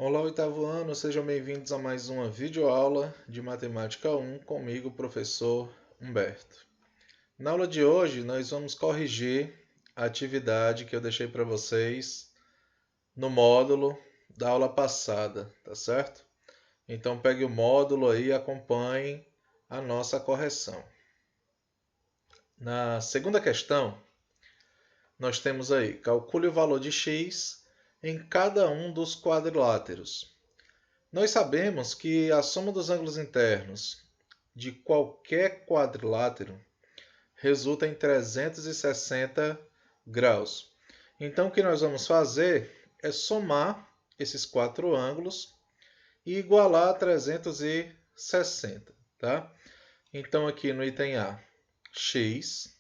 Olá, oitavo ano, sejam bem-vindos a mais uma videoaula de Matemática 1 comigo, professor Humberto. Na aula de hoje, nós vamos corrigir a atividade que eu deixei para vocês no módulo da aula passada, tá certo? Então, pegue o módulo aí e acompanhe a nossa correção. Na segunda questão, nós temos aí, calcule o valor de x em cada um dos quadriláteros. Nós sabemos que a soma dos ângulos internos de qualquer quadrilátero resulta em 360 graus. Então, o que nós vamos fazer é somar esses quatro ângulos e igualar a 360, tá? Então, aqui no item A, x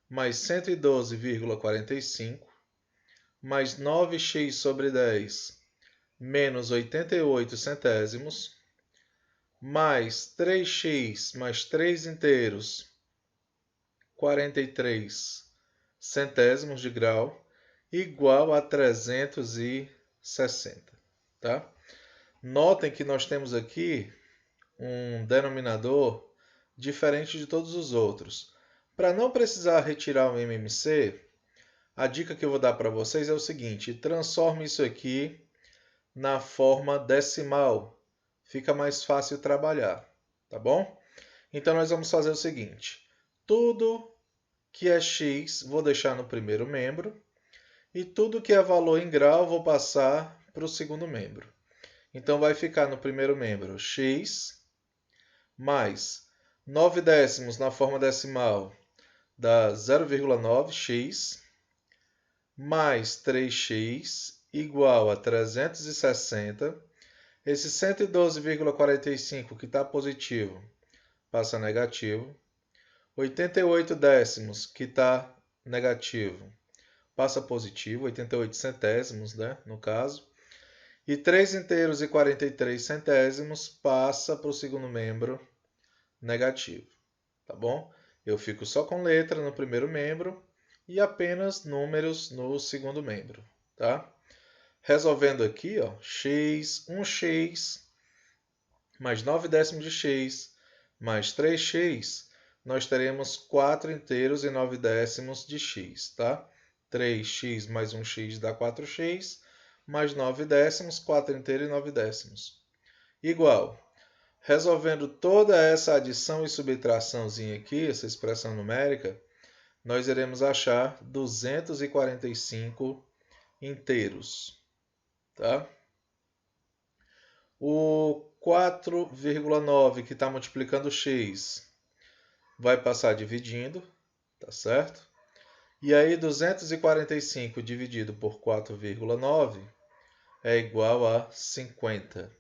mais 112,45 mais 9x sobre 10 menos 88 centésimos, mais 3x mais 3 inteiros, 43 centésimos de grau, igual a 360. Tá? Notem que nós temos aqui um denominador diferente de todos os outros. Para não precisar retirar o MMC, a dica que eu vou dar para vocês é o seguinte: transforme isso aqui na forma decimal. Fica mais fácil trabalhar, tá bom? Então, nós vamos fazer o seguinte. Tudo que é x, vou deixar no primeiro membro. E tudo que é valor em grau, vou passar para o segundo membro. Então, vai ficar no primeiro membro x mais 9 décimos na forma decimal dá 0,9x mais 3x igual a 360. Esse 112,45 que está positivo passa negativo. 88 décimos que está negativo passa positivo, 88 centésimos, né, no caso. E 3 inteiros e 43 centésimos passa para o segundo membro negativo, tá bom? Eu fico só com letra no primeiro membro e apenas números no segundo membro, tá? Resolvendo aqui, ó, x, 1x, mais 9 décimos de x, mais 3x, nós teremos 4 inteiros e 9 décimos de x, tá? 3x mais 1x dá 4x, mais 9 décimos, 4 inteiros e 9 décimos. Igual. Resolvendo toda essa adição e subtraçãozinha aqui, essa expressão numérica, nós iremos achar 245 inteiros. Tá? O 4,9 que está multiplicando x vai passar dividindo, tá certo? E aí 245 dividido por 4,9 é igual a 50.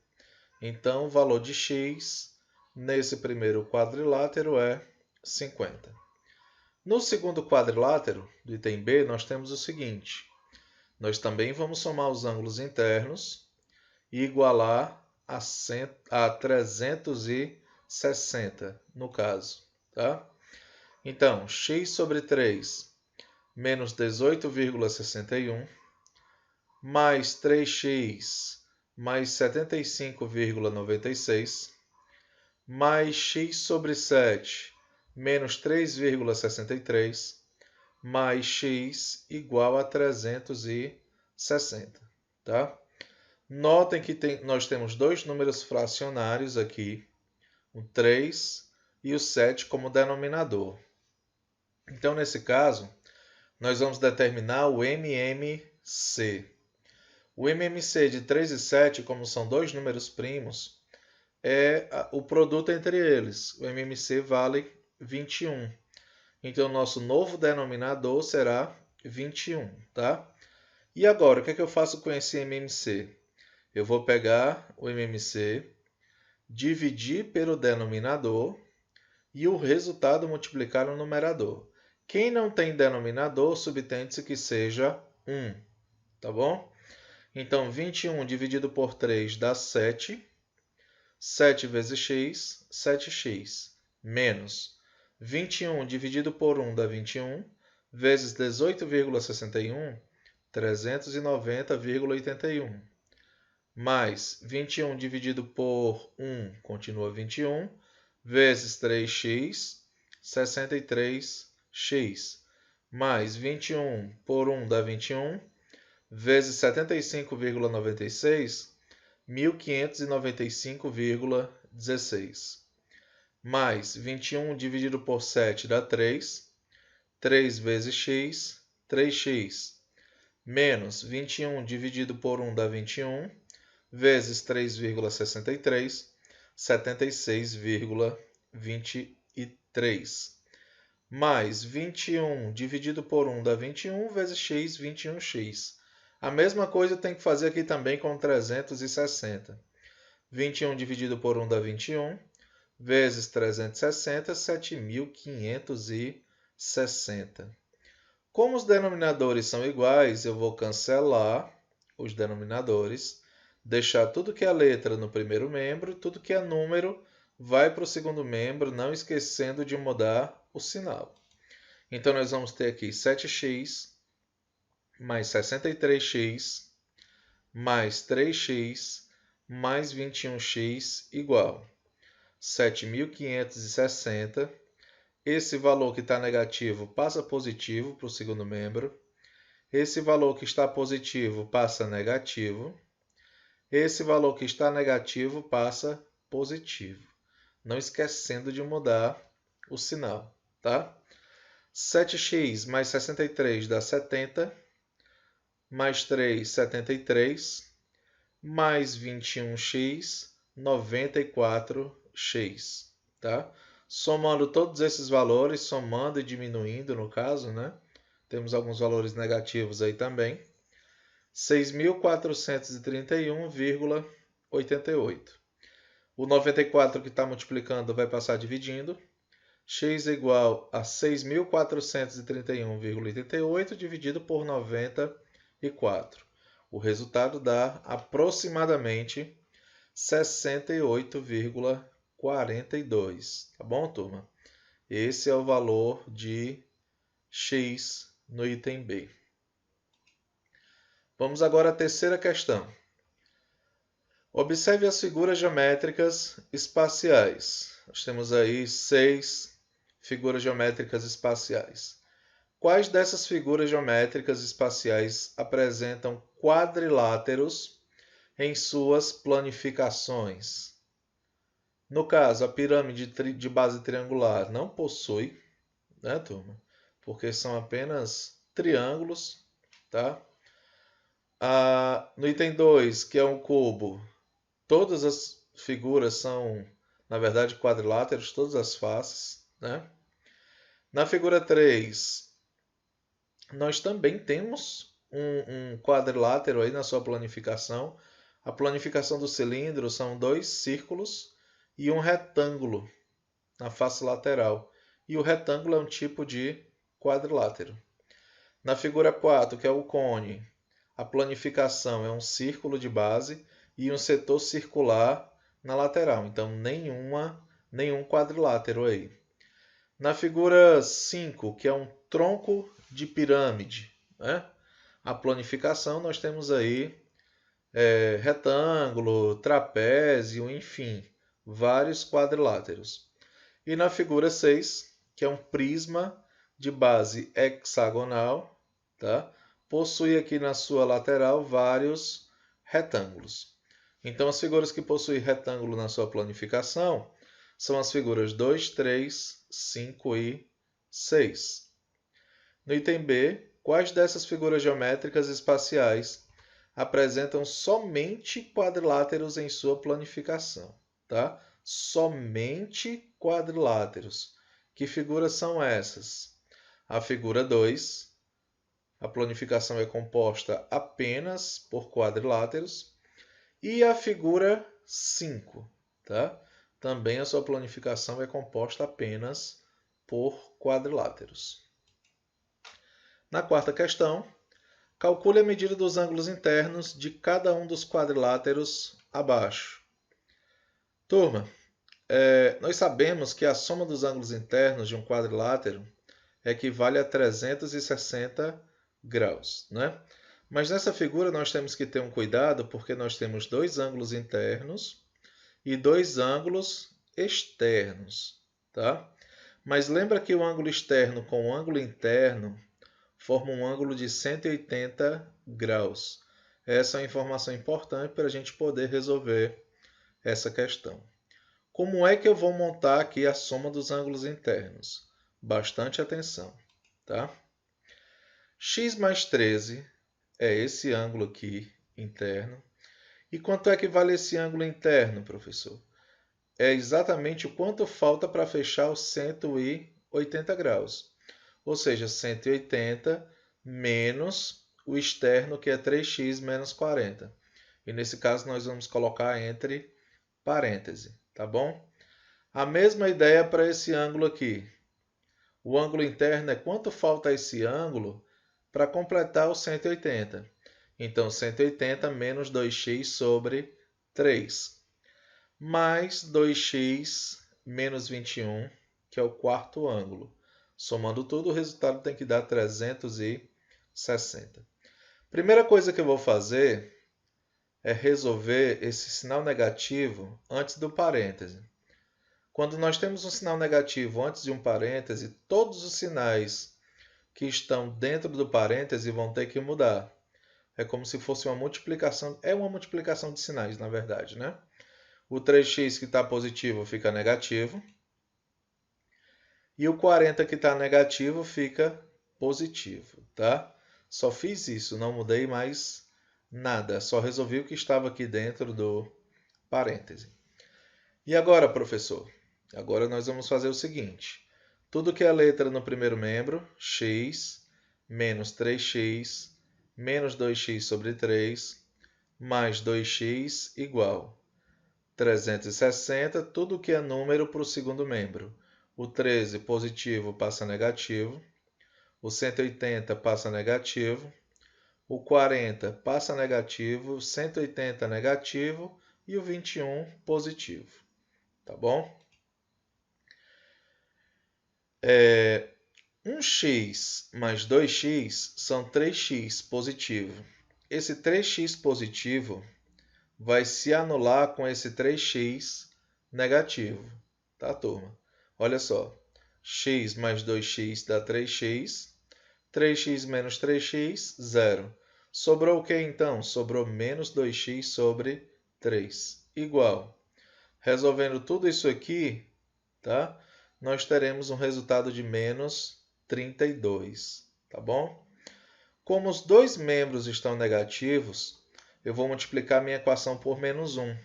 Então o valor de x nesse primeiro quadrilátero é 50. No segundo quadrilátero, do item B, nós temos o seguinte. Nós também vamos somar os ângulos internos e igualar a 360, no caso. Tá? Então, x sobre 3 menos 18,61 mais 3x mais 75,96 mais x sobre 7 menos 3,63 mais x igual a 360. Tá? Notem que nós temos dois números fracionários aqui, o 3 e o 7 como denominador. Então, nesse caso, nós vamos determinar o MMC. O MMC de 3 e 7, como são dois números primos, é o produto entre eles. O MMC vale 21. Então, o nosso novo denominador será 21. Tá? E agora, o que é que eu faço com esse MMC? Eu vou pegar o MMC, dividir pelo denominador e o resultado multiplicar no numerador. Quem não tem denominador, subtende-se que seja 1. Tá bom? Então, 21 dividido por 3 dá 7. 7 vezes x, 7x. Menos 21 dividido por 1 dá 21. Vezes 18,61, 390,81. mais 21 dividido por 1 continua 21, vezes 3x, 63x, mais 21 por 1 dá 21, vezes 75,96, 1595,16. Mais 21 dividido por 7 dá 3. 3 vezes x, 3x. Menos 21 dividido por 1 dá 21. Vezes 3,63, 76,23. Mais 21 dividido por 1 dá 21, vezes x, 21x. A mesma coisa tem que fazer aqui também com 360. 21 dividido por 1 dá 21, vezes 360, 7.560. Como os denominadores são iguais, eu vou cancelar os denominadores, deixar tudo que é letra no primeiro membro, tudo que é número vai para o segundo membro, não esquecendo de mudar o sinal. Então, nós vamos ter aqui 7x mais 63x mais 3x mais 21x igual 7.560. Esse valor que está negativo passa positivo para o segundo membro. Esse valor que está positivo passa negativo. Esse valor que está negativo passa positivo. Não esquecendo de mudar o sinal, tá? 7x mais 63 dá 70. Mais 3, 73. Mais 21x, 94x, tá? Somando todos esses valores, somando e diminuindo no caso, né? Temos alguns valores negativos aí também. 6.431,88. O 94 que está multiplicando vai passar dividindo. X é igual a 6.431,88 dividido por 94. O resultado dá aproximadamente 68,42. Tá bom, turma? Esse é o valor de x no item B. Vamos agora à terceira questão. Observe as figuras geométricas espaciais. Nós temos aí 6 figuras geométricas espaciais. Quais dessas figuras geométricas espaciais apresentam quadriláteros em suas planificações? No caso, a pirâmide de base triangular não possui, né, turma? Porque são apenas triângulos, tá? No item 2, que é um cubo, todas as figuras são, na verdade, quadriláteros, todas as faces, né? Na figura 3, nós também temos um quadrilátero aí na sua planificação. A planificação do cilindro são 2 círculos e um retângulo na face lateral. E o retângulo é um tipo de quadrilátero. Na figura 4, que é o cone, a planificação é um círculo de base e um setor circular na lateral. Então, nenhum quadrilátero aí. Na figura 5, que é um tronco de pirâmide, né? A planificação nós temos aí retângulo, trapézio, enfim, vários quadriláteros. E na figura 6, que é um prisma de base hexagonal, tá? Possui aqui na sua lateral vários retângulos. Então, as figuras que possuem retângulo na sua planificação são as figuras 2, 3, 5 e 6. No item B, quais dessas figuras geométricas espaciais apresentam somente quadriláteros em sua planificação? Tá? Somente quadriláteros. Que figuras são essas? A figura 2, a planificação é composta apenas por quadriláteros. E a figura 5, tá? Também a sua planificação é composta apenas por quadriláteros. Na quarta questão, calcule a medida dos ângulos internos de cada um dos quadriláteros abaixo. Turma, nós sabemos que a soma dos ângulos internos de um quadrilátero equivale a 360 graus, né? Mas nessa figura nós temos que ter um cuidado porque nós temos dois ângulos internos e dois ângulos externos, tá? Mas lembra que o ângulo externo com o ângulo interno forma um ângulo de 180 graus. Essa é uma informação importante para a gente poder resolver essa questão. Como é que eu vou montar aqui a soma dos ângulos internos? Bastante atenção, tá? X mais 13 é esse ângulo aqui interno. E quanto é que vale esse ângulo interno, professor? É exatamente o quanto falta para fechar os 180 graus. Ou seja, 180 menos o externo, que é 3x menos 40. E nesse caso nós vamos colocar entre parênteses, tá bom? A mesma ideia para esse ângulo aqui. O ângulo interno é quanto falta a esse ângulo para completar o 180. Então, 180 menos 2x sobre 3. Mais 2x menos 21, que é o quarto ângulo. Somando tudo, o resultado tem que dar 360. Primeira coisa que eu vou fazer é resolver esse sinal negativo antes do parêntese. Quando nós temos um sinal negativo antes de um parêntese, todos os sinais que estão dentro do parêntese vão ter que mudar. É como se fosse uma multiplicação, é uma multiplicação de sinais, na verdade, né? O 3x que está positivo fica negativo. E o 40 que está negativo fica positivo, tá? Só fiz isso, não mudei mais nada. Só resolvi o que estava aqui dentro do parêntese. E agora, professor? Agora nós vamos fazer o seguinte. Tudo que é letra no primeiro membro, x menos 3x menos 2x sobre 3 mais 2x igual 360. Tudo que é número para o segundo membro. O 13 positivo passa negativo, o 180 passa negativo, o 40 passa negativo, o 180 negativo e o 21 positivo. Tá bom? 1x mais 2x são 3x positivo. Esse 3x positivo vai se anular com esse 3x negativo. Tá, turma? Olha só, x mais 2x dá 3x, 3x menos 3x, 0. Sobrou o que então? Sobrou menos 2x sobre 3, igual. Resolvendo tudo isso aqui, tá? Nós teremos um resultado de menos 32, tá bom? Como os dois membros estão negativos, eu vou multiplicar minha equação por menos 1.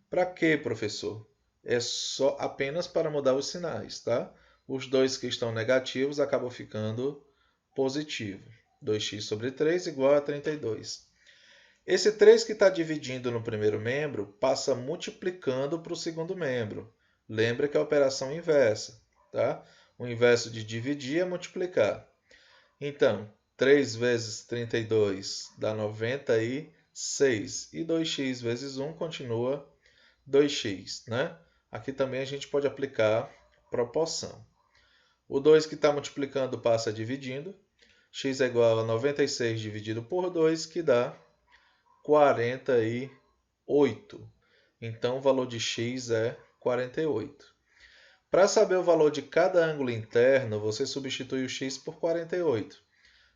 Para quê, professor? É só apenas para mudar os sinais, tá? Os dois que estão negativos acabam ficando positivo. 2x sobre 3 igual a 32. Esse 3 que está dividindo no primeiro membro passa multiplicando para o segundo membro. Lembra que é a operação inversa, tá? O inverso de dividir é multiplicar. Então, 3 vezes 32 dá 96. E 2x vezes 1 continua 2x, né? Aqui também a gente pode aplicar proporção. O 2 que está multiplicando passa dividindo. X é igual a 96 dividido por 2, que dá 48. Então, o valor de x é 48. Para saber o valor de cada ângulo interno, você substitui o x por 48.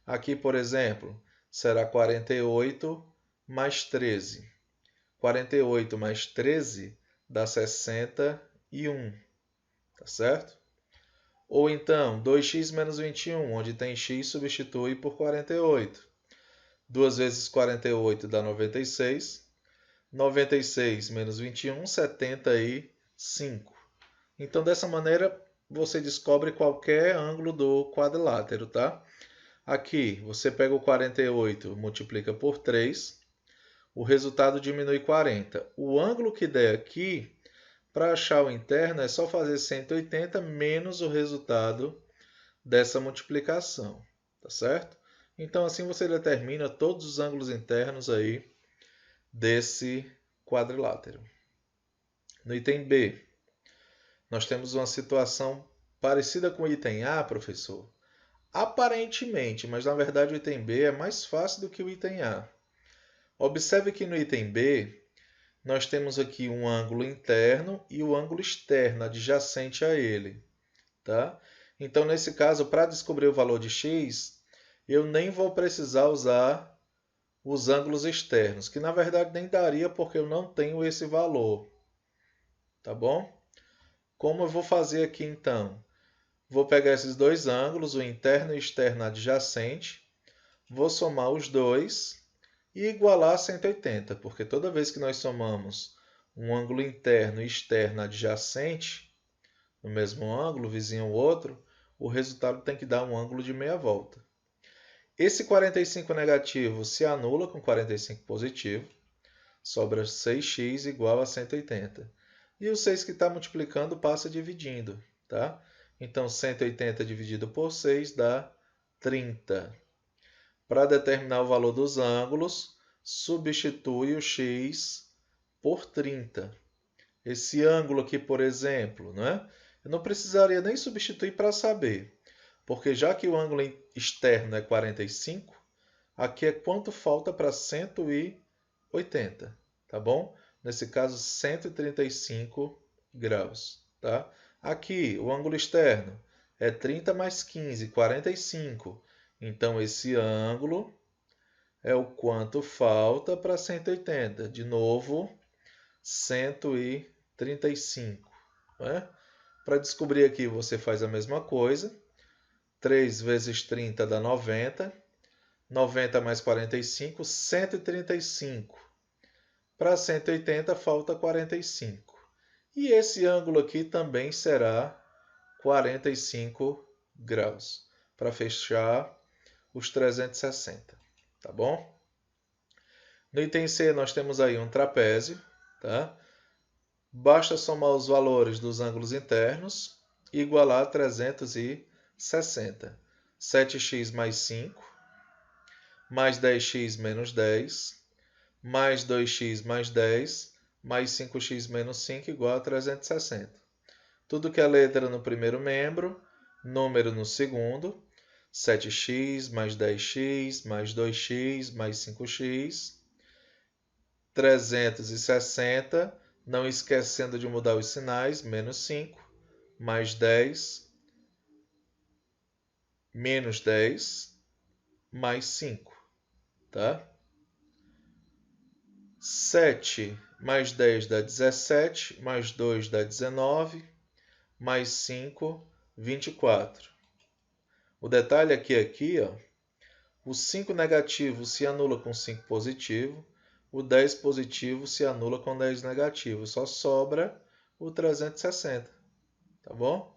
Aqui, por exemplo, será 48 mais 13. 48 mais 13 dá 61, tá certo? Ou então, 2x menos 21, onde tem x, substitui por 48. 2 vezes 48 dá 96. 96 menos 21, 75. Então, dessa maneira, você descobre qualquer ângulo do quadrilátero, tá? Aqui, você pega o 48, multiplica por 3. O resultado diminui 40. O ângulo que der aqui, para achar o interno, é só fazer 180 menos o resultado dessa multiplicação, tá certo? Então, assim você determina todos os ângulos internos aí desse quadrilátero. No item B, nós temos uma situação parecida com o item A, professor. aparentemente, mas na verdade o item B é mais fácil do que o item A. Observe que no item B, nós temos aqui um ângulo interno e o ângulo externo adjacente a ele. Tá? Então, nesse caso, para descobrir o valor de x, eu nem vou precisar usar os ângulos externos, que na verdade nem daria porque eu não tenho esse valor. Tá bom? Como eu vou fazer aqui então? Vou pegar esses dois ângulos, o interno e o externo adjacente, vou somar os dois e igualar a 180, porque toda vez que nós somamos um ângulo interno e externo adjacente, no mesmo ângulo, vizinho ao outro, o resultado tem que dar um ângulo de meia volta. Esse 45 negativo se anula com 45 positivo, sobra 6x igual a 180. E o 6 que está multiplicando passa dividindo. Tá? Então, 180 dividido por 6 dá 30. Para determinar o valor dos ângulos, substitui o x por 30. Esse ângulo aqui, por exemplo, né? Eu não precisaria nem substituir para saber, porque já que o ângulo externo é 45, aqui é quanto falta para 180, tá bom? Nesse caso, 135 graus, tá? Aqui, o ângulo externo é 30 mais 15, 45. Então, esse ângulo é o quanto falta para 180. De novo, 135. Né? Para descobrir aqui, você faz a mesma coisa. 3 vezes 30 dá 90. 90 mais 45, 135. Para 180, falta 45. E esse ângulo aqui também será 45 graus, para fechar os 360. Tá bom? No item C, nós temos aí um trapézio. Tá? Basta somar os valores dos ângulos internos e igualar a 360. 7x mais 5, mais 10x menos 10, mais 2x mais 10, mais 5x menos 5 igual a 360. Tudo que é letra no primeiro membro, número no segundo. 7x mais 10x mais 2x mais 5x. 360, não esquecendo de mudar os sinais, menos 5, mais 10, menos 10, mais 5. Tá? 7 mais 10 dá 17, mais 2 dá 19, mais 5, 24. O detalhe aqui, ó, o 5 negativo se anula com 5 positivo, o 10 positivo se anula com 10 negativo, só sobra o 360, tá bom?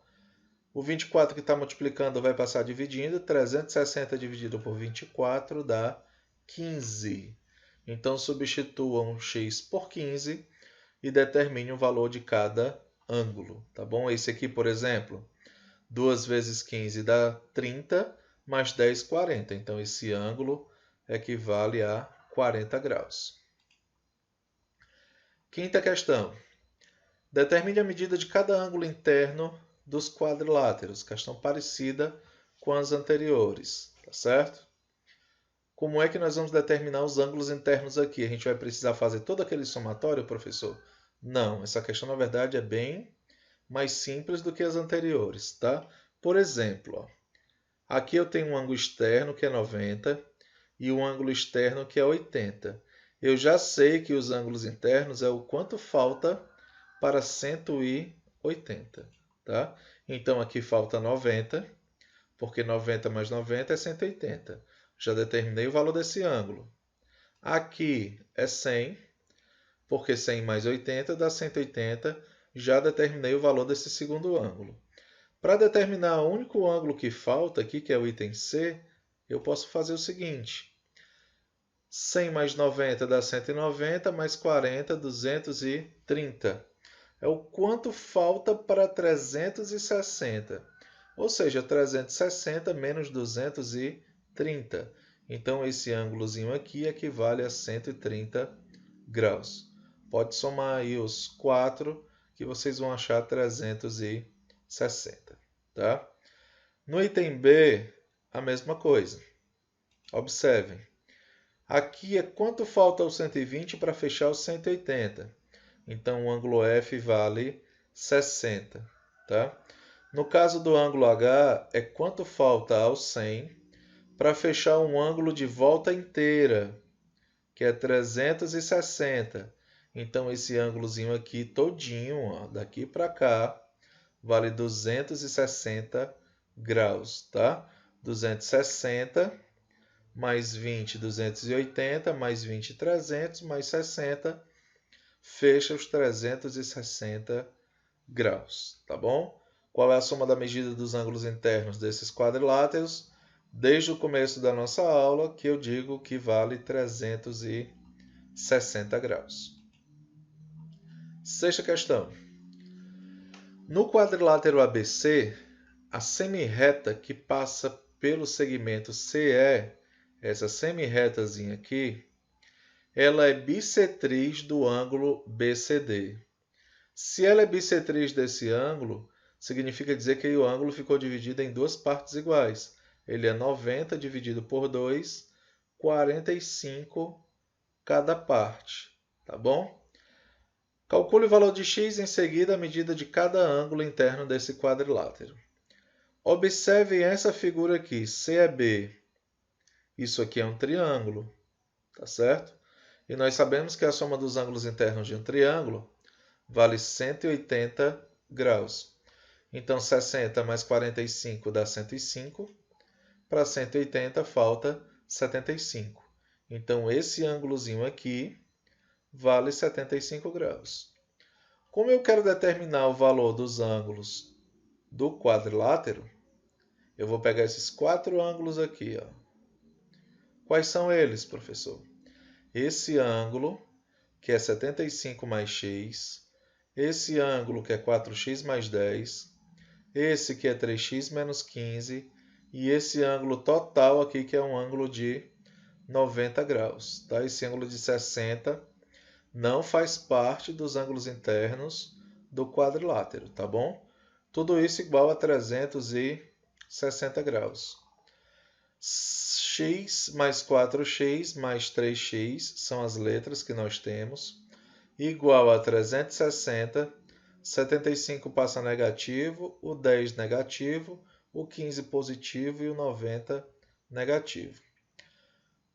O 24 que está multiplicando vai passar dividindo, 360 dividido por 24 dá 15. Então, substituam x por 15 e determine o valor de cada ângulo, tá bom? Esse aqui, por exemplo, 2 vezes 15 dá 30, mais 10, 40. Então, esse ângulo equivale a 40 graus. Quinta questão. Determine a medida de cada ângulo interno dos quadriláteros. Questão parecida com as anteriores, tá certo? Como é que nós vamos determinar os ângulos internos aqui? A gente vai precisar fazer todo aquele somatório, professor? Não, essa questão, na verdade, é bem mais simples do que as anteriores, tá? Por exemplo, ó, aqui eu tenho um ângulo externo que é 90 e um ângulo externo que é 80. Eu já sei que os ângulos internos é o quanto falta para 180. Tá? Então, aqui falta 90, porque 90 mais 90 é 180. Já determinei o valor desse ângulo. Aqui é 100, porque 100 mais 80 dá 180. Já determinei o valor desse segundo ângulo. Para determinar o único ângulo que falta aqui, que é o item C, eu posso fazer o seguinte. 100 mais 90 dá 190, mais 40, 230. É o quanto falta para 360. Ou seja, 360 menos 230. Então, esse ângulozinho aqui equivale a 130 graus. Pode somar aí os 4, que vocês vão achar 360. Tá? No item B, a mesma coisa. Observem. Aqui é quanto falta o 120 para fechar o 180. Então, o ângulo F vale 60. Tá? No caso do ângulo H, é quanto falta ao 100 para fechar um ângulo de volta inteira, que é 360. Então, esse ângulozinho aqui todinho, ó, daqui para cá, vale 260 graus, tá? 260 mais 20, 280, mais 20, 300, mais 60, fecha os 360 graus, tá bom? Qual é a soma da medida dos ângulos internos desses quadriláteros? Desde o começo da nossa aula, que eu digo que vale 360 graus. Sexta questão. No quadrilátero ABC, a semirreta que passa pelo segmento CE, essa semirretazinha aqui, ela é bissetriz do ângulo BCD. Se ela é bissetriz desse ângulo, significa dizer que o ângulo ficou dividido em duas partes iguais. Ele é 90 dividido por 2, 45 cada parte, tá bom? Calcule o valor de x em seguida a medida de cada ângulo interno desse quadrilátero. Observe essa figura aqui, CEB. Isso aqui é um triângulo, tá certo? E nós sabemos que a soma dos ângulos internos de um triângulo vale 180 graus. Então, 60 mais 45 dá 105. Para 180 falta 75. Então, esse ângulozinho aqui vale 75 graus. Como eu quero determinar o valor dos ângulos do quadrilátero, eu vou pegar esses 4 ângulos aqui. Ó. Quais são eles, professor? Esse ângulo, que é 75 mais x, esse ângulo, que é 4x mais 10, esse que é 3x menos 15, e esse ângulo total aqui, que é um ângulo de 90 graus. Tá? Esse ângulo de 60 não faz parte dos ângulos internos do quadrilátero, tá bom? Tudo isso igual a 360 graus. X mais 4x mais 3x são as letras que nós temos. Igual a 360, 75 passa negativo, o 10 negativo, o 15 positivo e o 90 negativo.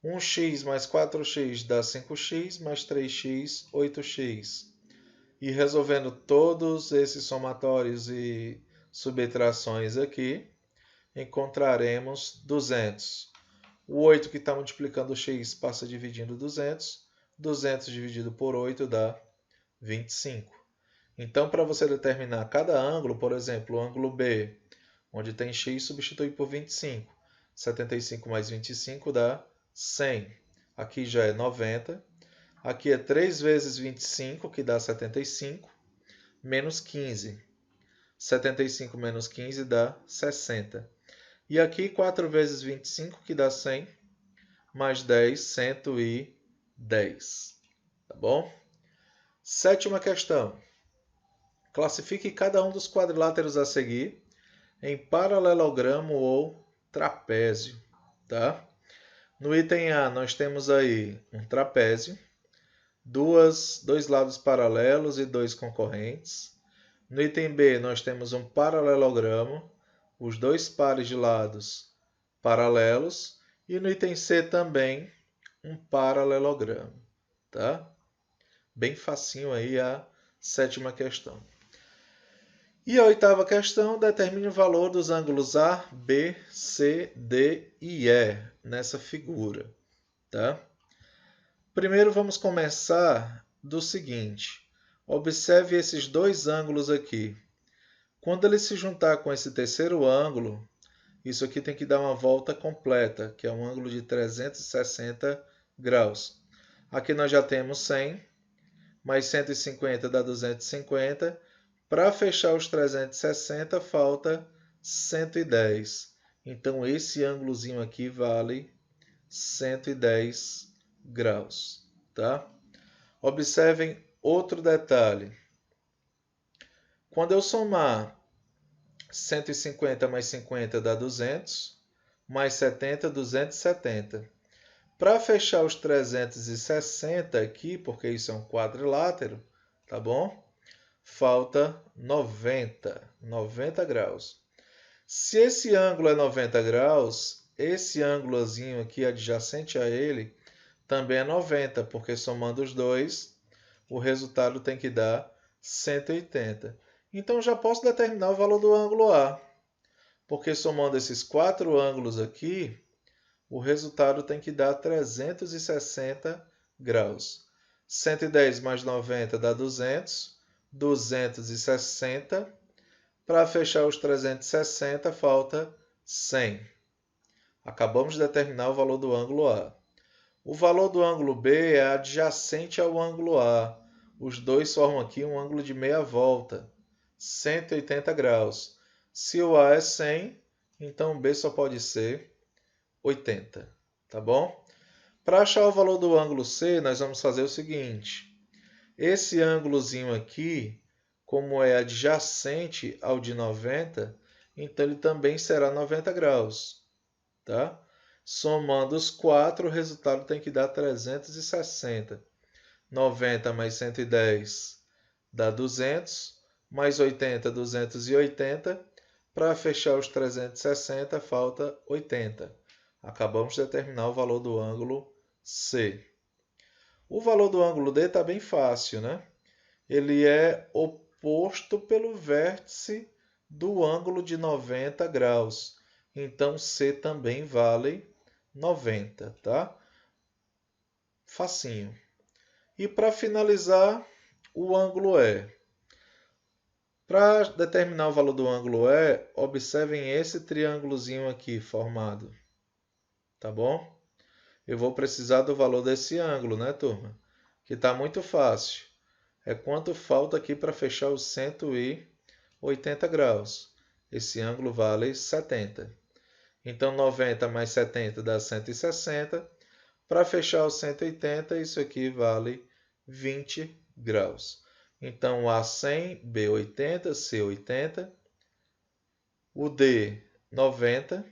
1x mais 4x dá 5x, mais 3x, 8x. E resolvendo todos esses somatórios e subtrações aqui, encontraremos 200. O 8 que está multiplicando o x passa dividindo 200. 200 dividido por 8 dá 25. Então, para você determinar cada ângulo, por exemplo, o ângulo B, onde tem x, substitui por 25. 75 mais 25 dá 100. Aqui já é 90. Aqui é 3 vezes 25, que dá 75, menos 15. 75 menos 15 dá 60. E aqui 4 vezes 25, que dá 100, mais 10, 110. Tá bom? Sétima questão. Classifique cada um dos quadriláteros a seguir em paralelogramo ou trapézio. Tá? No item A, nós temos aí um trapézio, dois lados paralelos e 2 concorrentes. No item B, nós temos um paralelogramo, os 2 pares de lados paralelos. E no item C também um paralelogramo. Tá? Bem facinho aí a sétima questão. E a oitava questão, determine o valor dos ângulos A, B, C, D e E nessa figura. Tá? Primeiro vamos começar do seguinte. Observe esses 2 ângulos aqui. Quando ele se juntar com esse terceiro ângulo, isso aqui tem que dar uma volta completa, que é um ângulo de 360 graus. Aqui nós já temos 100, mais 150 dá 250. Para fechar os 360, falta 110. Então, esse ângulozinho aqui vale 110 graus. Tá? Observem outro detalhe. Quando eu somar 150 mais 50 dá 200, mais 70, 270. Para fechar os 360 aqui, porque isso é um quadrilátero, tá bom? Falta 90 graus. Se esse ângulo é 90 graus, esse ângulozinho aqui adjacente a ele também é 90, porque somando os dois, o resultado tem que dar 180. Então já posso determinar o valor do ângulo A, porque somando esses 4 ângulos aqui, o resultado tem que dar 360 graus. 110 mais 90 dá 200, 260. Para fechar os 360, falta 100. Acabamos de determinar o valor do ângulo A. O valor do ângulo B é adjacente ao ângulo A. Os dois formam aqui um ângulo de meia volta, 180 graus. Se o A é 100, então o B só pode ser 80, tá bom? Para achar o valor do ângulo C, nós vamos fazer o seguinte. Esse ângulozinho aqui, como é adjacente ao de 90, então ele também será 90 graus, tá? Somando os 4, o resultado tem que dar 360. 90 mais 110 dá 200, mais 80, 280. Para fechar os 360, falta 80. Acabamos de determinar o valor do ângulo C. O valor do ângulo D está bem fácil, né? Ele é oposto pelo vértice do ângulo de 90 graus. Então, C também vale 90, tá? Facinho. E para finalizar, o ângulo E. Para determinar o valor do ângulo E, observem esse triângulozinho aqui formado. Tá bom? Eu vou precisar do valor desse ângulo, né, turma? Que está muito fácil. É quanto falta aqui para fechar os 180 graus. Esse ângulo vale 70. Então, 90 mais 70 dá 160. Para fechar os 180, isso aqui vale 20 graus. Então, A 100, B 80, C 80, o D 90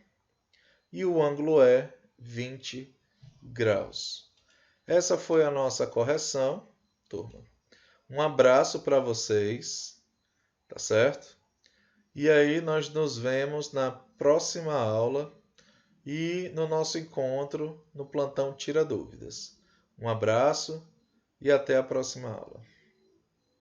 e o ângulo E 20 graus. Essa foi a nossa correção, turma. Um abraço para vocês, tá certo? E aí nós nos vemos na próxima aula e no nosso encontro no Plantão Tira Dúvidas. Um abraço e até a próxima aula.